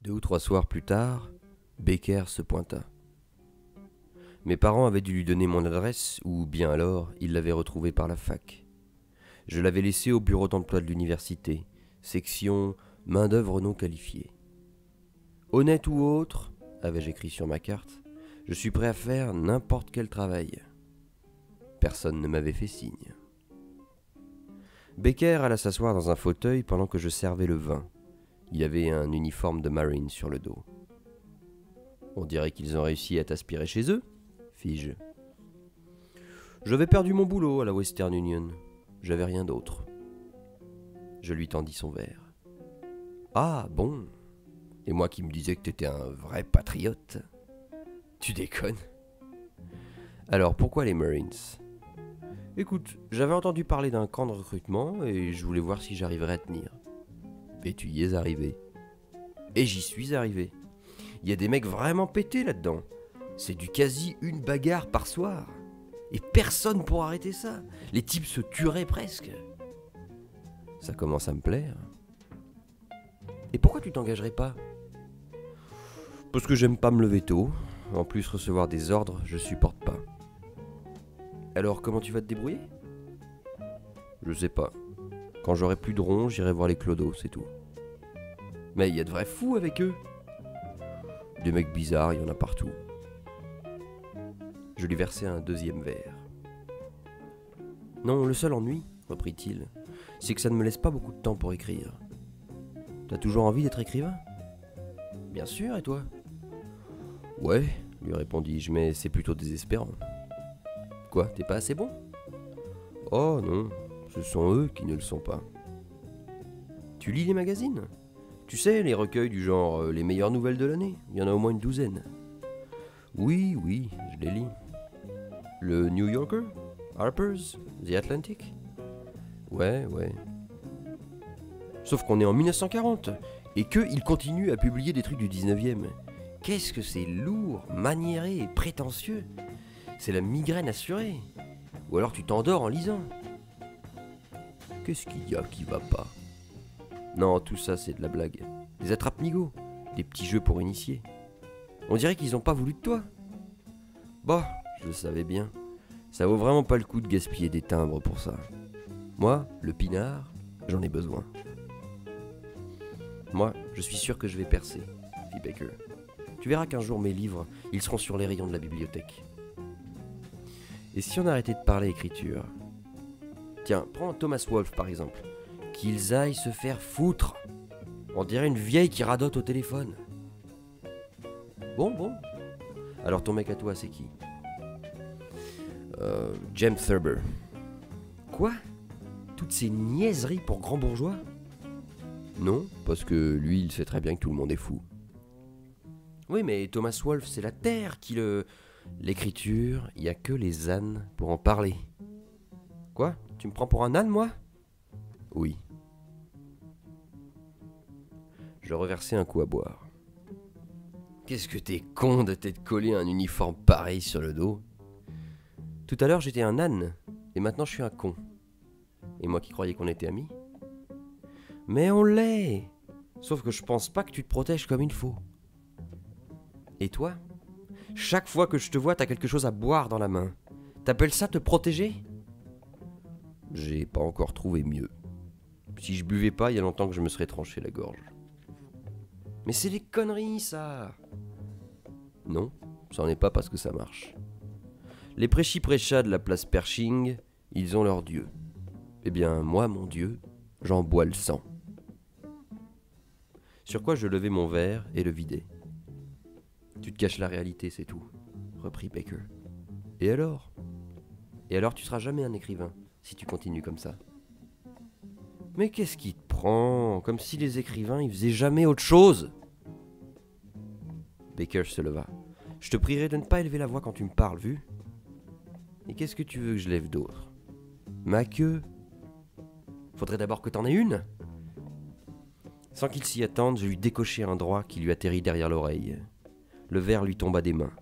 2 ou 3 soirs plus tard, Becker se pointa. Mes parents avaient dû lui donner mon adresse, ou bien alors il l'avait retrouvée par la fac. Je l'avais laissé au bureau d'emploi de l'université, section main-d'œuvre non qualifiée. Honnête ou autre, avais-je écrit sur ma carte, je suis prêt à faire n'importe quel travail. Personne ne m'avait fait signe. Becker alla s'asseoir dans un fauteuil pendant que je servais le vin. Il avait un uniforme de marine sur le dos. On dirait qu'ils ont réussi à t'aspirer chez eux, fis-je. J'avais perdu mon boulot à la Western Union. J'avais rien d'autre. Je lui tendis son verre. Ah, bon. Et moi qui me disais que t'étais un vrai patriote. Tu déconnes. Alors, pourquoi les Marines ? Écoute, j'avais entendu parler d'un camp de recrutement et je voulais voir si j'arriverais à tenir. Et tu y es arrivé. Et j'y suis arrivé. Il y a des mecs vraiment pétés là-dedans. C'est du quasi une bagarre par soir. Et personne pour arrêter ça. Les types se tueraient presque. Ça commence à me plaire. Et pourquoi tu t'engagerais pas ? Parce que j'aime pas me lever tôt. En plus, recevoir des ordres, je supporte pas. Alors, comment tu vas te débrouiller ? Je sais pas. Quand j'aurai plus de ronds, j'irai voir les clodos, c'est tout. Mais il y a de vrais fous avec eux. Des mecs bizarres, il y en a partout. Je lui versai un deuxième verre. Non, le seul ennui, reprit-il, c'est que ça ne me laisse pas beaucoup de temps pour écrire. T'as toujours envie d'être écrivain ? Bien sûr, et toi ? Ouais, lui répondis-je, mais c'est plutôt désespérant. Quoi, t'es pas assez bon ? Oh non, ce sont eux qui ne le sont pas. Tu lis les magazines ? Tu sais, les recueils du genre les meilleures nouvelles de l'année, il y en a au moins une douzaine. Oui, je les lis. Le New Yorker ? Harper's ? The Atlantic ? Ouais. Sauf qu'on est en 1940 et qu'ils continuent à publier des trucs du 19e. Qu'est-ce que c'est lourd, maniéré et prétentieux. C'est la migraine assurée. Ou alors tu t'endors en lisant. Qu'est-ce qu'il y a qui va pas ? Non, tout ça c'est de la blague. Des attrape-nigots, des petits jeux pour initier. On dirait qu'ils ont pas voulu de toi. Bah, je le savais bien. Ça vaut vraiment pas le coup de gaspiller des timbres pour ça. Moi, le pinard, j'en ai besoin. Moi, je suis sûr que je vais percer, fit Becker. Tu verras qu'un jour mes livres, ils seront sur les rayons de la bibliothèque. Et si on arrêtait de parler écriture ? Tiens, prends Thomas Wolfe par exemple. Qu'ils aillent se faire foutre. On dirait une vieille qui radote au téléphone. Bon. Alors ton mec à toi, c'est qui ? James Thurber. Quoi ? Toutes ces niaiseries pour grands bourgeois ? Non, parce que lui, il sait très bien que tout le monde est fou. Oui, mais Thomas Wolfe, c'est la terre qui le... L'écriture, il n'y a que les ânes pour en parler. Quoi ? Tu me prends pour un âne, moi ? Oui. Je reversai un coup à boire. Qu'est-ce que t'es con de t'être collé un uniforme pareil sur le dos ? Tout à l'heure, j'étais un âne, et maintenant je suis un con. Et moi qui croyais qu'on était amis ? Mais on l'est ! Sauf que je pense pas que tu te protèges comme il faut. Et toi ? Chaque fois que je te vois, t'as quelque chose à boire dans la main. T'appelles ça te protéger ? J'ai pas encore trouvé mieux. Si je buvais pas, il y a longtemps que je me serais tranché la gorge. Mais c'est des conneries, ça ! Non, ça en est pas parce que ça marche. Les prêchis-prêchats de la place Pershing, ils ont leur dieu. Eh bien, moi, mon dieu, j'en bois le sang. Sur quoi je levai mon verre et le vidai. Tu te caches la réalité, c'est tout, reprit Becker. Et alors ? Et alors tu seras jamais un écrivain, si tu continues comme ça. Mais qu'est-ce qui te prend ? Comme si les écrivains, ils faisaient jamais autre chose. Becker se leva. Je te prierai de ne pas élever la voix quand tu me parles, vu ? Et qu'est-ce que tu veux que je lève d'autre ? Ma queue ? Faudrait d'abord que t'en aies une ? Sans qu'il s'y attende, je lui décochai un droit qui lui atterrit derrière l'oreille. Le verre lui tomba des mains.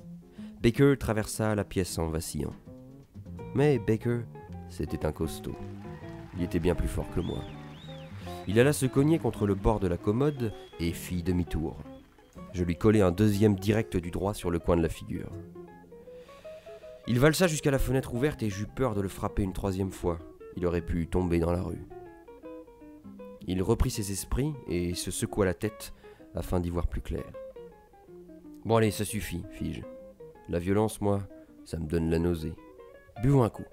Becker traversa la pièce en vacillant. Mais Becker, c'était un costaud. Il était bien plus fort que moi. Il alla se cogner contre le bord de la commode et fit demi-tour. Je lui collai un deuxième direct du droit sur le coin de la figure. Il valsa jusqu'à la fenêtre ouverte et j'eus peur de le frapper une troisième fois. Il aurait pu tomber dans la rue. Il reprit ses esprits et se secoua la tête afin d'y voir plus clair. « Bon allez, ça suffit, fis-je. La violence, moi, ça me donne la nausée. Buvons un coup. »